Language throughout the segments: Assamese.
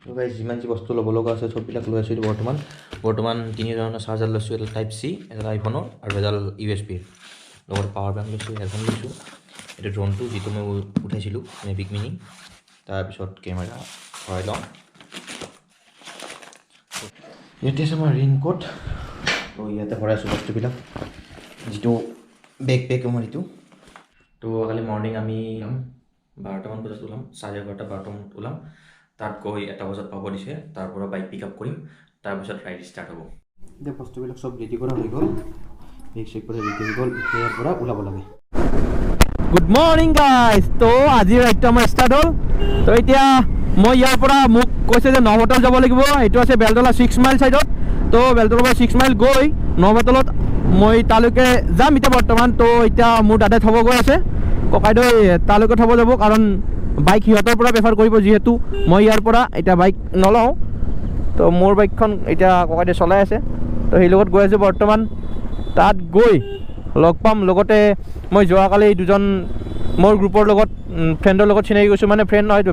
তো গাইজ যিমান যি বস্তু ল'ব লগা আছে চববিলাক লৈ আছোঁ এইটো বৰ্তমান 3 ধৰণৰ চাৰ্জাৰ লৈছোঁ এটা টাইপ চি এটা আইফোনৰ আৰু এডাল USB লগত পাৱাৰ বেংক লৈছোঁ হেডফোন লৈছোঁ এইটো ড্ৰোনটো যিটো মই উঠাইছিলোঁ মেভিক মিনি তাৰপিছত কেমেৰা ভৰাই লওঁ ইয়াতে আছে মই ৰেইনকোট তো ইয়াতে ভৰাই আছোঁ বস্তুবিলাক যিটো বেকপেক আমাৰ এইটো তো কালি মৰ্ণিং আমি 12টামান বজাত ওলাম 11:30-12টামানত ওলাম তাত গৈ 1টা বজাত পাব দিছে তাৰ পৰা বাইক পিক আপ কৰিম তাৰপিছত ৰাইড ষ্টাৰ্ট হ'ব এতিয়া বস্তুবিলাক চব ৰেডি কৰা হৈ গ'ল বেগ চেক কৰি ৰেডি হৈ গ'ল ইয়াৰ পৰা ওলাব লাগে গুড মৰ্নিং গাইজ তো আজি ৰাইডটো আমাৰ ষ্টাৰ্ট হ'ল তো এতিয়া মই ইয়াৰ পৰা মোক কৈছে যে নভতল যাব লাগিব এইটো আছে বেলতলা 6 মাইল ছাইডত তো বেলতলাৰ পৰা 6 মাইল গৈ নভতলত মই তালৈকে যাম এতিয়া বৰ্তমান তো এতিয়া মোৰ দাদাই থ'ব গৈ আছে ককাইদেউ তালৈকে থ'ব যাব কাৰণ বাইক সিহঁতৰ পৰা প্ৰেফাৰ কৰিব যিহেতু মই ইয়াৰ পৰা এতিয়া বাইক নলওঁ তো মোৰ বাইকখন এতিয়া ককাইদেউ চলাই আছে তো সেই লগত গৈ আছোঁ বৰ্তমান তাত গৈ লগ পাম লগতে মই যোৱাকালি দুজন মোৰ গ্ৰুপৰ লগত ফ্ৰেণ্ডৰ লগত চিনাকি গৈছোঁ মানে ফ্ৰেণ্ড নহয়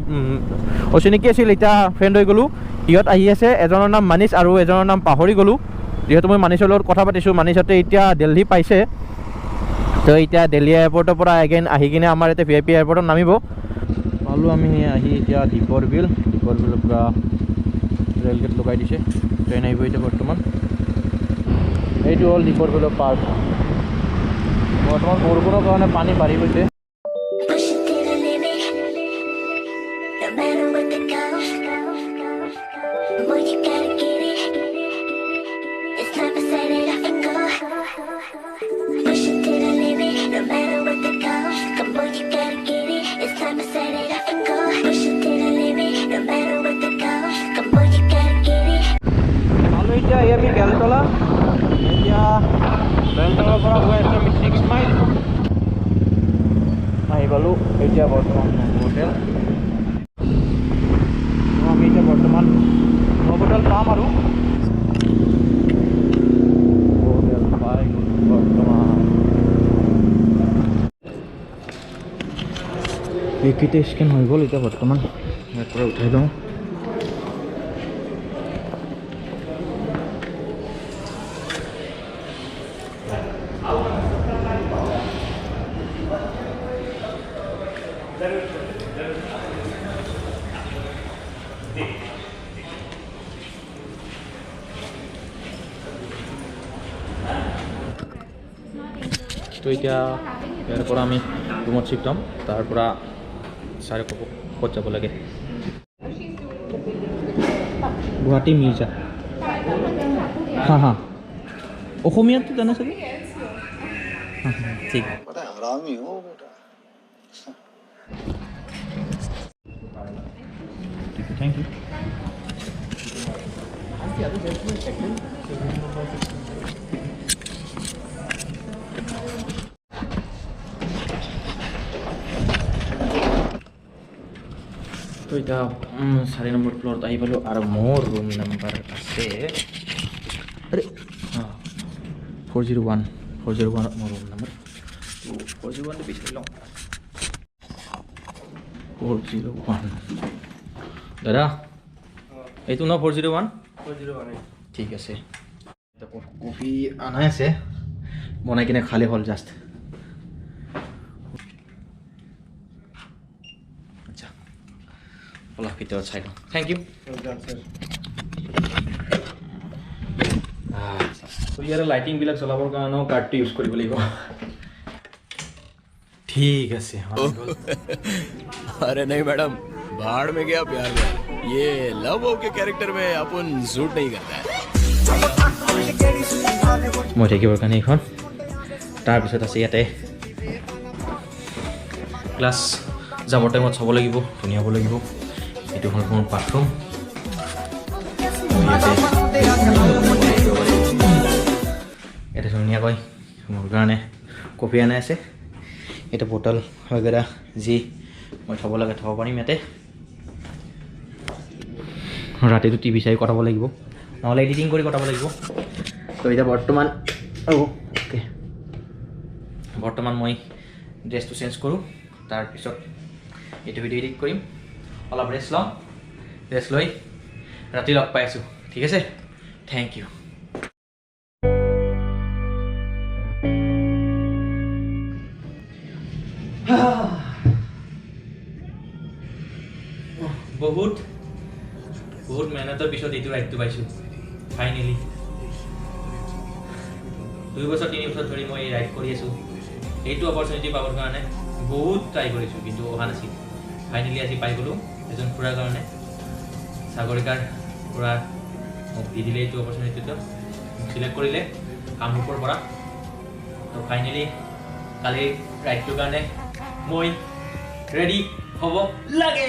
অচিনাকি আছিল এতিয়া ফ্ৰেণ্ড হৈ গ'লোঁ সিহঁত আহি আছে এজনৰ নাম মানিছ আৰু এজনৰ নাম পাহৰি গ'লোঁ যিহেতু মই মানিছৰ লগত কথা পাতিছোঁ মানিছতে এতিয়া দিল্লী পাইছে তো এতিয়া দিল্লী এয়াৰপৰ্টৰ পৰা এগেইন আহি কিনে আমাৰ ইয়াতে VIP এয়াৰপৰ্টত নামিব পালোঁ আমি আহি এতিয়া দীপৰ বিলৰ পৰা ৰেল গেট লগাই দিছে ট্ৰেইন আহিব এতিয়া বৰ্তমান এইটো হ'ল দীপৰ বিলৰ পাৰ্ক বৰ্তমান বৰষুণৰ কাৰণে পানী বাঢ়ি গৈছে এতিয়া আমি বেলতলা এতিয়া বেলতলাৰ পৰা গৈ আছোঁ আমি 6 মাইল আহি পালোঁ এতিয়া বৰ্তমান হোটেল আমি এতিয়া বৰ্তমান হোটেল পাম আৰু হোটেল পাই বৰ্তমান এইকেইটা স্কেন হৈ গ'ল এতিয়া বৰ্তমান ইয়াৰ পৰা উঠাই লওঁ তো এতিয়া ইয়াৰ পৰা আমি ৰুমত চিফ্ট হ'ম তাৰ পৰা চাৰে ক'ত যাব লাগে গুৱাহাটী মিৰ্জা হা হা অসমীয়াটো জানে চাগে ঠিক থেংক ইউ তো এতিয়া 4 নম্বৰ ফ্ল'ৰত আহি পালোঁ আৰু মোৰ ৰুম নাম্বাৰ আছে আৰে 401 মোৰ ৰুম নাম্বাৰ 401 বিচাৰি লওঁ 401 দাদা এইটো ন 401 ঠিক আছে কফি আনাই আছে বনাই কিনে খালে হ'ল জাষ্ট আচ্ছা অলপ ভিতৰত চাই লওঁ থেংক ইউ তো ইয়াৰ লাইটিংবিলাক চলাবৰ কাৰণেও কাৰ্ডটো ইউজ কৰিব লাগিব ঠিক আছে अरे नहीं मैडम बाहर में गया प्यार में ये लव के कैरेक्टर में अपन सूट नहीं करता है মই থাকিবৰ কাৰণে এইখন তাৰপিছত আছে ইয়াতে ক্লাছ যাবৰ টাইমত চাব লাগিব ধুনীয়া হ'ব লাগিব এইটো হ'ল মোৰ বাথৰুম ইয়াতে ধুনীয়াকৈ মোৰ কাৰণে কফি আনাই আছে এটা বটল वगैरह যি মই থ'ব লাগে থ'ব পাৰিম ইয়াতে ৰাতিটো টিভি চাই কটাব লাগিব নহ'লে এডিটিং কৰি কটাব লাগিব তো এতিয়া বৰ্তমান ওকে বৰ্তমান মই ড্ৰেছটো চেঞ্জ কৰোঁ তাৰপিছত এইটো ভিডিঅ' এডিট কৰিম অলপ ৰেষ্ট লওঁ ৰেষ্ট লৈ ৰাতি লগ পাই আছোঁ ঠিক আছে থেংক ইউ বহুত বহুত মেহনতৰ পিছত এইটো ৰাইডটো পাইছোঁ ফাইনেলি 2 বছৰ 3 বছৰ ধৰি মই ৰাইড কৰি আছোঁ এইটো অপৰচুনিটি পাবৰ কাৰণে বহুত ট্ৰাই কৰিছোঁ কিন্তু অহা নাছিল ফাইনেলি আজি পাই গ'লোঁ এজন ফুৰাৰ কাৰণে সাগৰিকাৰ ফুৰা মোক দি দিলে এইটো অপৰচুনিটিটো মোক চিলেক্ট কৰিলে কামৰূপৰ পৰা তো ফাইনেলি কালি ৰাইডটোৰ কাৰণে মই ৰেডি হ'ব লাগে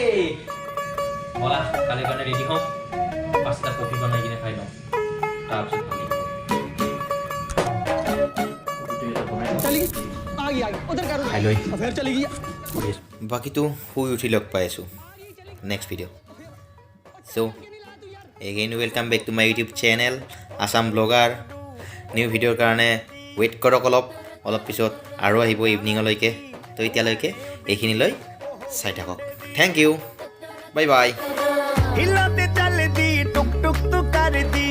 বলা কালিৰ কাৰণে ৰেডি হওঁ 5টা কফি বনাই কিনে খাই লওঁ তাৰপিছত বাকীটো শুই উঠি লগ পাই আছোঁ next video' so' again welcome back to my YouTube channel Assam blogger new ভিডিঅ'ৰ কাৰণে ৱেইট কৰক অলপ পিছত আৰু আহিব ইভিনিঙলৈকে তো এতিয়ালৈকে এইখিনিলৈ চাই থাকক থেংক ইউ বাই বাই हिलाते चल दी टुक टुक तू कर दी